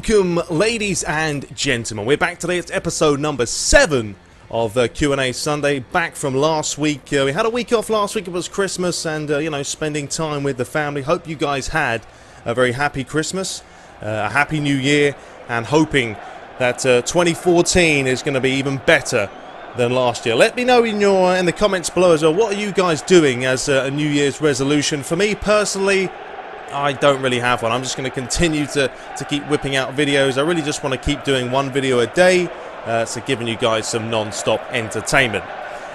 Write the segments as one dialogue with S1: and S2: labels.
S1: Welcome, ladies and gentlemen. We're back today. It's episode number 7 of Q&A Sunday. Back from last week. We had a week off last week. It was Christmas and, you know, spending time with the family. Hope you guys had a very happy Christmas, a happy New Year, and hoping that 2014 is going to be even better than last year. Let me know in the comments below as well, what are you guys doing as a New Year's resolution? For me personally, I don't really have one. I'm just going to continue to keep whipping out videos. I really just want to keep doing one video a day, so giving you guys some non-stop entertainment.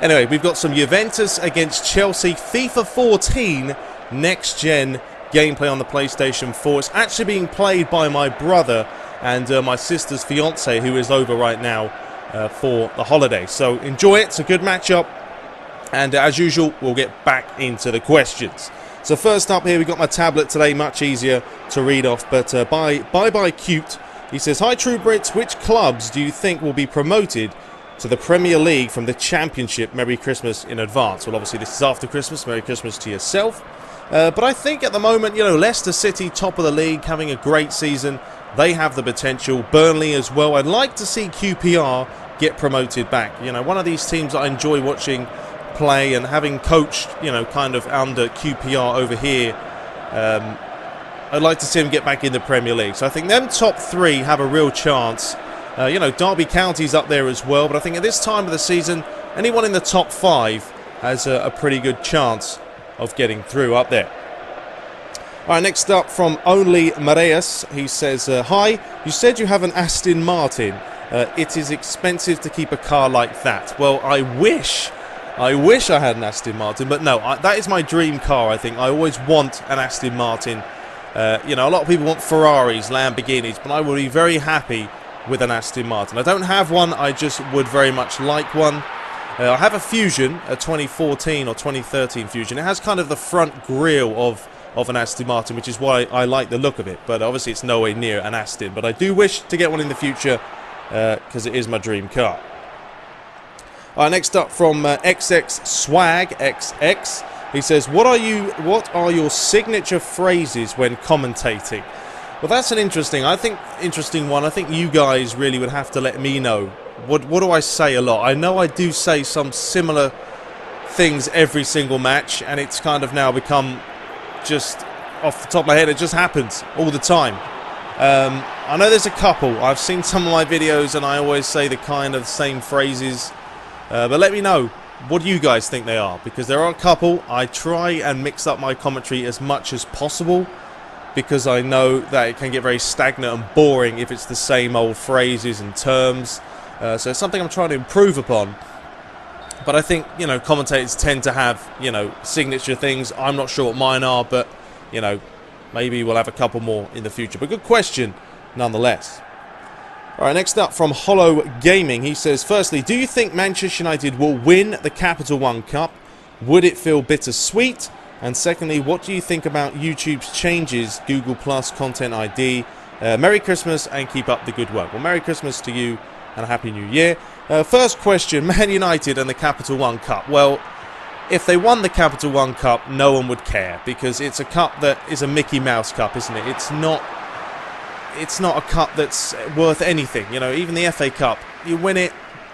S1: Anyway, we've got some Juventus against Chelsea FIFA 14 next-gen gameplay on the PlayStation 4. It's actually being played by my brother and my sister's fiance, who is over right now for the holiday. So enjoy it. It's a good matchup. And as usual, we'll get back into the questions. So first up here, we've got my tablet today, much easier to read off. But bye cute. He says, hi True Brits, which clubs do you think will be promoted to the Premier League from the Championship? Merry Christmas in advance. Well, obviously this is after Christmas. Merry Christmas to yourself. But I think at the moment, you know, Leicester City, top of the league, having a great season. They have the potential. Burnley as well. I'd like to see QPR get promoted back. You know, one of these teams that I enjoy watching play, and having coached, you know, kind of under QPR over here, I'd like to see him get back in the Premier League. So I think them top 3 have a real chance. You know, Derby County's up there as well, but I think at this time of the season, anyone in the top 5 has a pretty good chance of getting through up there. Alright, next up from Only Mareas, he says, hi, you said you have an Aston Martin. It is expensive to keep a car like that. Well, I wish I had an Aston Martin, but no, that is my dream car, I think. I always want an Aston Martin. You know, a lot of people want Ferraris, Lamborghinis, but I would be very happy with an Aston Martin. I don't have one, I just would very much like one. I have a Fusion, a 2014 or 2013 Fusion. It has kind of the front grille of an Aston Martin, which is why I like the look of it. But obviously it's nowhere near an Aston. But I do wish to get one in the future, because it is my dream car. Next up from XX Swag XX, he says, what are your signature phrases when commentating? Well, that's an interesting one. I think you guys really would have to let me know. What do I say a lot? I know I do say some similar things every single match, and it's kind of now become just off the top of my head. It just happens all the time. I know there's a couple. I've seen some of my videos, and I always say the kind of same phrases. But let me know, what do you guys think they are? Because there are a couple. I try and mix up my commentary as much as possible, because I know that it can get very stagnant and boring if it's the same old phrases and terms. So it's something I'm trying to improve upon. But I think, you know, commentators tend to have, you know, signature things. I'm not sure what mine are, but, you know, maybe we'll have a couple more in the future. But good question, nonetheless. Alright, next up from Hollow Gaming, he says, firstly, do you think Manchester United will win the Capital One Cup? Would it feel bittersweet? And secondly, what do you think about YouTube's changes, Google Plus, Content ID? Merry Christmas and keep up the good work. Well, Merry Christmas to you and a Happy New Year. First question, Man United and the Capital One Cup. Well, if they won the Capital One Cup, no one would care, because it's a cup that is a Mickey Mouse Cup, isn't it? It's not a cup that's worth anything. You know, even the FA Cup, you win it,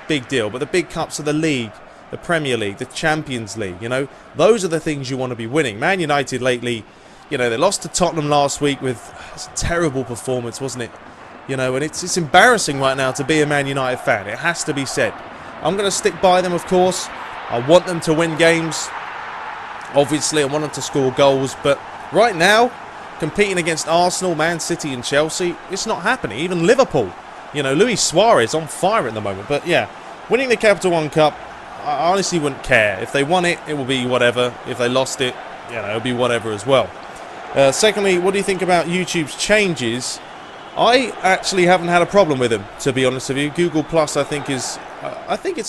S1: big deal. But the big cups of the league, the Premier League, the Champions League, you know, those are the things you want to be winning. Man United lately, you know, they lost to Tottenham last week with a terrible performance, wasn't it? You know, and it's embarrassing right now to be a Man United fan. It has to be said. I'm going to stick by them, of course. I want them to win games. Obviously, I want them to score goals. But right now, competing against Arsenal, Man City and Chelsea, it's not happening. Even Liverpool, you know, Luis Suarez on fire at the moment. But yeah, winning the Capital One Cup, I honestly wouldn't care. If they won it, it will be whatever. If they lost it, you know, it'll be whatever as well. Secondly, what do you think about YouTube's changes? I actually haven't had a problem with them, to be honest with you. Google Plus, I think it's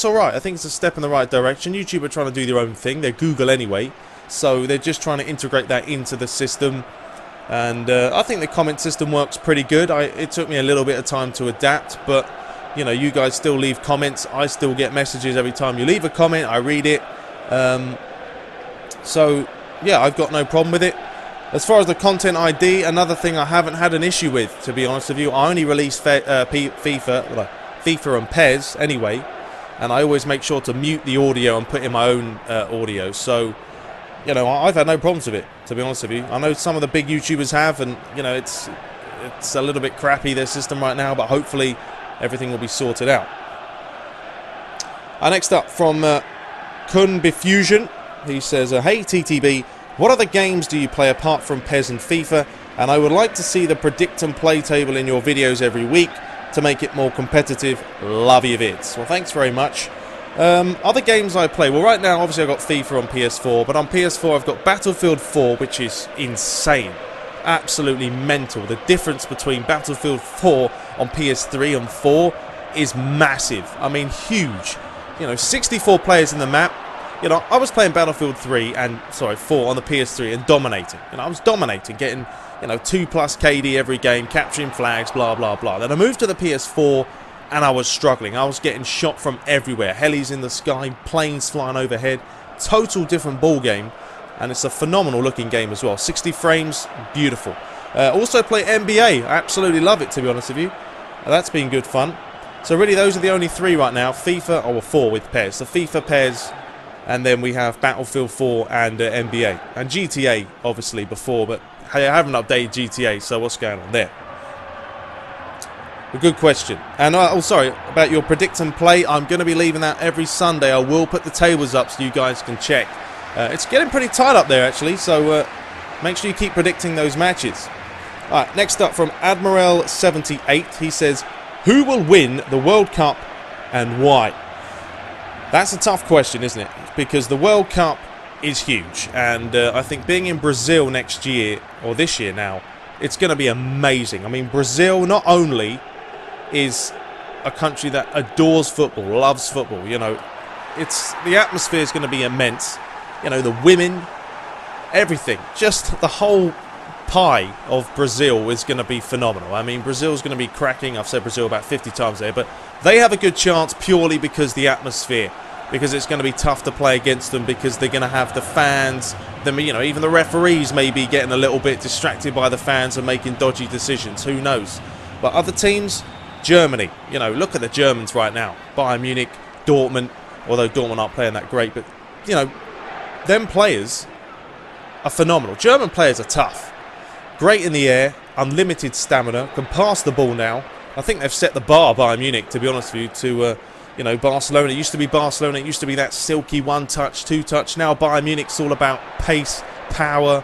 S1: alright. I think it's a step in the right direction. YouTube are trying to do their own thing. They're Google anyway, so they're just trying to integrate that into the system. And I think the comment system works pretty good. It took me a little bit of time to adapt, but you know, you guys still leave comments. I still get messages every time you leave a comment. I read it. So yeah, I've got no problem with it. As far as the content ID, another thing I haven't had an issue with, to be honest with you. I only release FIFA and PES anyway, and I always make sure to mute the audio and put in my own audio. So, you know, I've had no problems with it, to be honest with you. I know some of the big YouTubers have, and, you know, it's a little bit crappy, their system right now, but hopefully everything will be sorted out. Next up from Kun Bifusion, he says, hey TTB, what other games do you play apart from PES and FIFA? And I would like to see the predict and play table in your videos every week to make it more competitive. Love your vids. Well, thanks very much. Other games I play, well, right now obviously I've got FIFA on PS4, but on PS4 I've got Battlefield 4, which is insane, absolutely mental. The difference between Battlefield 4 on PS3 and 4 is massive. I mean, huge. You know, 64 players in the map. You know, I was playing Battlefield 4 on the PS3 and dominating. You know, I was dominating, getting, you know, 2+ KD every game, capturing flags, blah, blah, blah. Then I moved to the PS4 and I was struggling. I was getting shot from everywhere. Helis in the sky, planes flying overhead. Total different ball game. And it's a phenomenal looking game as well. 60 frames, beautiful. Also play NBA. I absolutely love it, to be honest with you. That's been good fun. So really those are the only three right now. FIFA, or 4 with PES. So FIFA, PES, and then we have Battlefield 4 and NBA. And GTA, obviously, before, but hey, I haven't updated GTA, so what's going on there? A good question. And, oh, sorry, about your predict and play, I'm going to be leaving that every Sunday. I will put the tables up so you guys can check. It's getting pretty tight up there, actually, so make sure you keep predicting those matches. Alright, next up from Admiral78, he says, who will win the World Cup and why? That's a tough question, isn't it? Because the World Cup is huge, and I think being in Brazil next year, or this year now, it's going to be amazing. I mean, Brazil not only is a country that adores football, loves football, you know, the atmosphere is going to be immense. You know, the women, everything, just the whole pie of Brazil is going to be phenomenal. I mean, Brazil's going to be cracking. I've said Brazil about 50 times there, but they have a good chance purely because the atmosphere, because it's going to be tough to play against them, because they're going to have the fans, you know, even the referees may be getting a little bit distracted by the fans and making dodgy decisions. Who knows? But other teams, Germany, you know, look at the Germans right now. Bayern Munich, Dortmund, although Dortmund aren't playing that great, but, you know, them players are phenomenal. German players are tough. Great in the air, unlimited stamina, can pass the ball now. I think they've set the bar, Bayern Munich, to be honest with you, to, you know, Barcelona. It used to be Barcelona. It used to be that silky one-touch, two-touch. Now Bayern Munich's all about pace, power,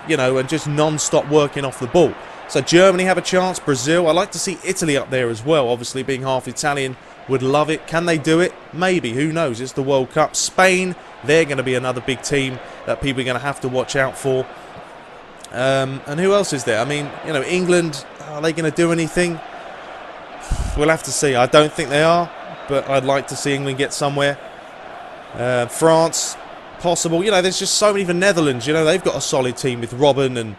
S1: you know, and just non-stop working off the ball. So Germany have a chance. Brazil. I like to see Italy up there as well. Obviously, being half Italian, would love it. Can they do it? Maybe. Who knows? It's the World Cup. Spain, they're going to be another big team that people are going to have to watch out for. And who else is there? I mean, you know, England, are they going to do anything? We'll have to see. I don't think they are, but I'd like to see England get somewhere. France, possible. You know, there's just so many. Even Netherlands, you know, they've got a solid team with Robben and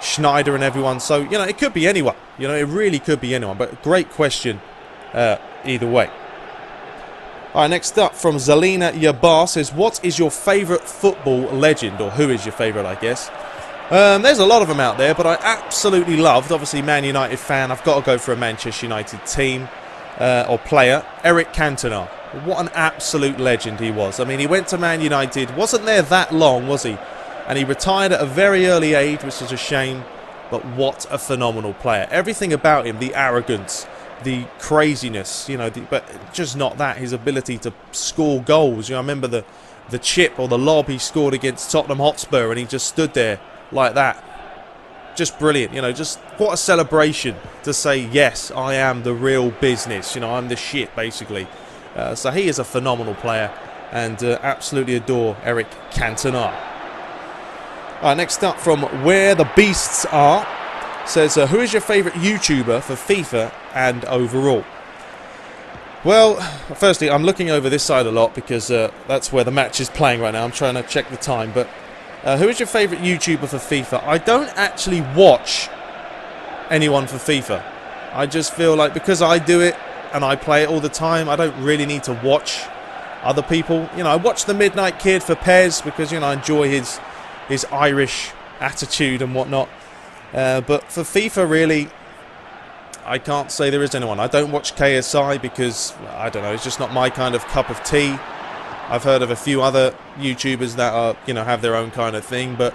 S1: Schneider and everyone. So, you know, it could be anyone. You know, it really could be anyone. But great question either way. All right, next up from Zalina Yabar says, what is your favourite football legend? Or who is your favourite, I guess? There's a lot of them out there, but I absolutely loved, obviously Man United fan, I've got to go for a Manchester United team or player, Eric Cantona. What an absolute legend he was. I mean, he went to Man United, wasn't there that long, was he? And he retired at a very early age, which is a shame, but what a phenomenal player. Everything about him, the arrogance, the craziness, you know, but just not that, his ability to score goals. You know, I remember the chip or the lob he scored against Tottenham Hotspur, and he just stood there like that. Just brilliant, you know, just what a celebration to say, yes, I am the real business, you know, I'm the shit, basically. So he is a phenomenal player, and absolutely adore Eric Cantona. Next up from Where the Beasts Are, says, who is your favourite YouTuber for FIFA and overall? Well, firstly, I'm looking over this side a lot because that's where the match is playing right now. I'm trying to check the time, but who is your favourite YouTuber for FIFA? I don't actually watch anyone for FIFA. I just feel like because I do it and I play it all the time, I don't really need to watch other people. You know, I watch the Midnight Kid for PES because, you know, I enjoy his Irish attitude and whatnot. But for FIFA, really, I can't say there is anyone. I don't watch KSI because, I don't know, it's just not my kind of cup of tea. I've heard of a few other YouTubers that are, you know, have their own kind of thing, but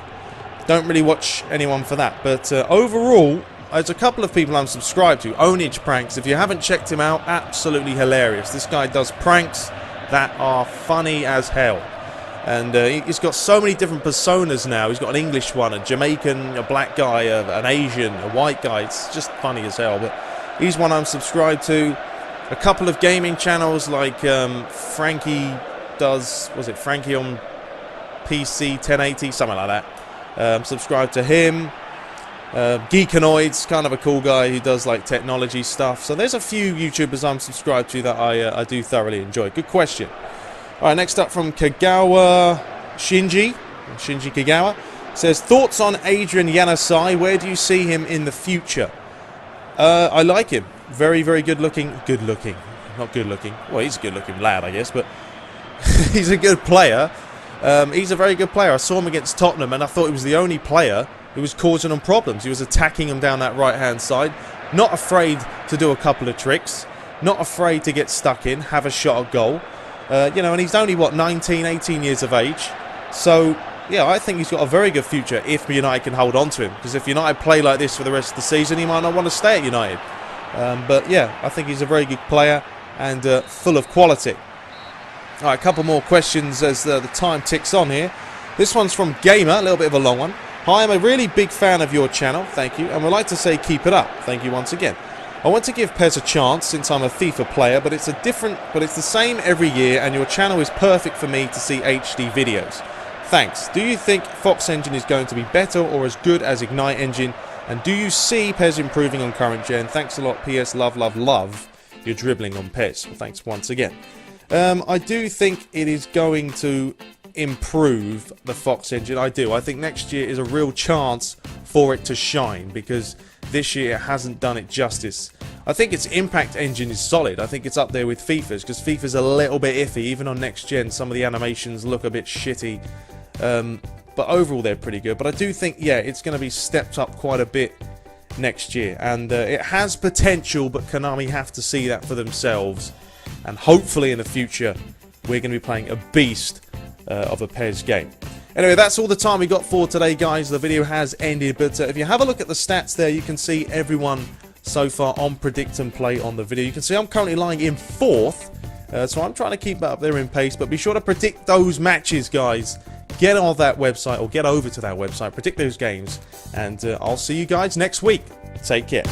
S1: don't really watch anyone for that. But overall, there's a couple of people I'm subscribed to. Onage Pranks, if you haven't checked him out, absolutely hilarious. This guy does pranks that are funny as hell. And he's got so many different personas now. He's got an English one, a Jamaican, a black guy, an Asian, a white guy. It's just funny as hell. But he's one I'm subscribed to. A couple of gaming channels like Frankie does, was it Frankie on PC 1080, something like that. Subscribed to him. Geekanoids, kind of a cool guy who does like technology stuff. So there's a few YouTubers I'm subscribed to that I do thoroughly enjoy. Good question. Alright, next up from Kagawa Shinji Kagawa, says, thoughts on Adrian Yanasai, where do you see him in the future? I like him. Very, very good looking. Not good looking. Well, he's a good looking lad, I guess, but he's a good player. He's a very good player. I saw him against Tottenham and I thought he was the only player who was causing them problems. He was attacking them down that right-hand side. Not afraid to do a couple of tricks. Not afraid to get stuck in, have a shot at goal. You know, and he's only, what, 19, 18 years of age. So, yeah, I think he's got a very good future if United can hold on to him. Because if United play like this for the rest of the season, he might not want to stay at United. But, yeah, I think he's a very good player and full of quality. All right, a couple more questions as the time ticks on here. This one's from Gamer, a little bit of a long one. Hi, I'm a really big fan of your channel, thank you, and would like to say keep it up. Thank you once again. I want to give PES a chance since I'm a FIFA player, but it's the same every year, and your channel is perfect for me to see HD videos. Thanks. Do you think Fox Engine is going to be better or as good as Ignite Engine? And do you see PES improving on current gen? Thanks a lot. PS, love, love, love. You're dribbling on PES. Well, thanks once again. I do think it is going to improve the Fox Engine. I do. I think next year is a real chance for it to shine because this year it hasn't done it justice. I think its impact engine is solid. I think it's up there with FIFA's because FIFA's a little bit iffy. Even on next gen, some of the animations look a bit shitty. But overall, they're pretty good. But I do think, yeah, it's going to be stepped up quite a bit next year. And it has potential, but Konami have to see that for themselves. And hopefully in the future, we're going to be playing a beast of a PES game. Anyway, that's all the time we got for today, guys. The video has ended, but if you have a look at the stats there, you can see everyone so far on Predict and Play on the video. You can see I'm currently lying in 4th, so I'm trying to keep up there in pace, but be sure to predict those matches, guys. Get on that website, or get over to that website, predict those games, and I'll see you guys next week. Take care.